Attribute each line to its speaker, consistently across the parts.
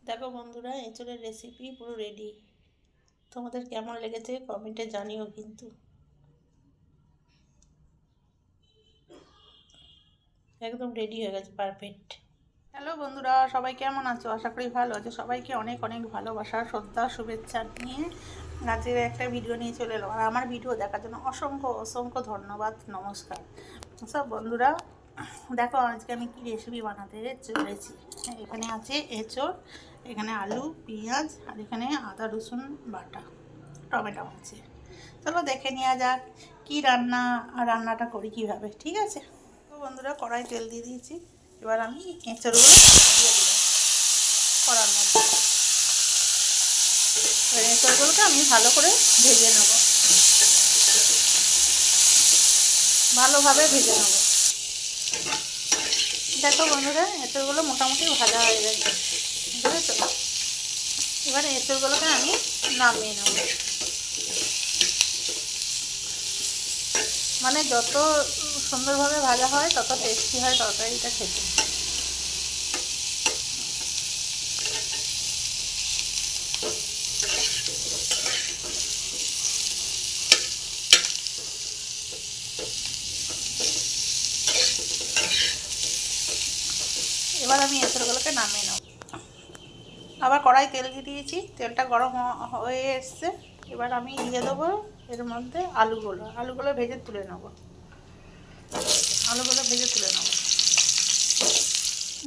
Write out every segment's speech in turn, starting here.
Speaker 1: দেখো বন্ধুরা, এঁচোড়ের রেসিপি পুরো রেডি। তোমাদের কেমন লেগেছে কমেন্টে জানিও কিন্তু। একদম রেডি হয়ে গেছে, পারফেক্ট। হ্যালো বন্ধুরা, সবাই কেমন আছো? আশা করি ভালো আছো। সবাইকে অনেক অনেক ভালোবাসা, শ্রদ্ধা, শুভেচ্ছা নিয়ে আজকের একটা ভিডিও নিয়ে চলে এলো। আর আমার ভিডিও দেখার জন্য অসংখ্য অসংখ্য ধন্যবাদ, নমস্কার সব বন্ধুরা। দেখো আজকে আমি কি রেসিপি বানাতে চলেছি। এখানে আছে এঁচোড়, এখানে আলু, পেঁয়াজ, আর এখানে আদা রসুন বাটা, টমেটো আছে। চলো দেখে নেওয়া যাক কি রান্নাটা করি কিভাবে। ঠিক আছে তো বন্ধুরা, কড়াই তেল দিয়ে দিয়েছি। এবার আমি এঁচোড় দিয়ে দিলাম কড়ার মধ্যে। এবার এঁচোড়গুলোকে আমি ভালো করে ভেজে নেব, ভালোভাবে ভেজে নেব। দেখো বন্ধুরা, এঁচোড়গুলো মোটামুটি ভাজা হয়ে গেছে, বুঝেছো? এবার এঁচোড়গুলোকে আমি নামিয়ে নেব। মানে যত সুন্দরভাবে ভাজা হয় তত টেস্টি হয় তরকারিটা খেতে। এবার আমি এঁচোড়গুলোকে নামিয়ে নেব। আবার কড়াই তেল দিয়ে দিয়েছি, তেলটা গরম হয়ে এসছে। এবার আমি দিয়ে দেবো এর মধ্যে আলুগুলো ভেজে তুলে নেব।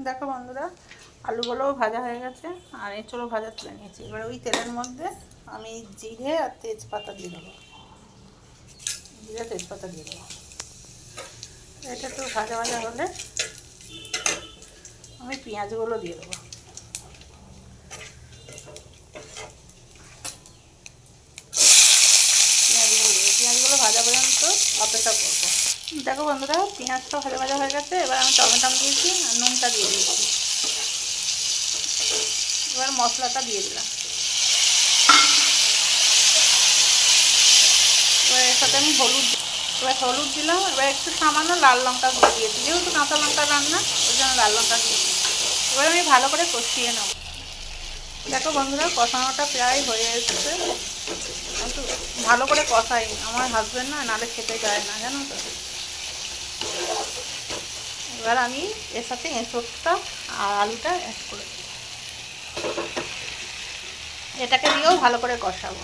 Speaker 1: দেখো বন্ধুরা, আলুগুলোও ভাজা হয়ে গেছে আর এঁচোড়ও ভাজা তুলে নিয়েছি। এবার ওই তেলের মধ্যে আমি জিরে আর তেজপাতা দিয়ে দেবো। এটা একটু ভাজা ভাজা হলে আমি পেঁয়াজগুলো দিয়ে দেবো। পেঁয়াজগুলো ভাজা পর্যন্ত অপেক্ষা করবো। দেখো বন্ধুরা, পেঁয়াজটা ভাজা ভাজা হয়ে গেছে। এবার আমি টমেটো দিয়েছি আর নুনটা দিয়ে দিয়েছি। এবার মশলাটা দিয়ে দিলাম। এবার এর সাথে আমি হলুদ দিলাম। এবার একটু সামান্য লাল লঙ্কা গুঁড়ো দিয়েছি, যেহেতু কাঁচা লঙ্কা রান্না, ওই জন্য লাল লঙ্কা দিয়েছি। এবার আমি ভালো করে কষিয়ে নেব। দেখো বন্ধুরা, কষানোটা প্রায় হয়ে এসেছে। একটু ভালো করে কষাই, আমার হাজব্যান্ড না নাহলে খেতে চায় না, জানো তো। এবার আমি এর সাথে এঁচোড়টা আর আলুটা অ্যাড করে এটাকে দিয়েও ভালো করে কষাবো।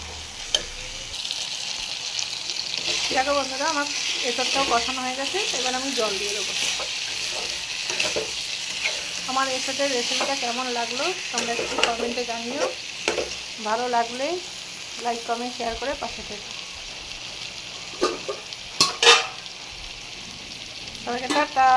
Speaker 1: দেখো বন্ধুরা, আমার এঁচোড়টাও কষানো হয়ে গেছে। এবার আমি জল দিয়ে দেবো। আমার এঁচোড়ের রেসিপিটা কেমন লাগলো তোমরা একটু কমেন্টে জানিও। ভালো লাগলে লাইক কমেন্ট শেয়ার করে পাশে থেকো। সবাইকে টাটা।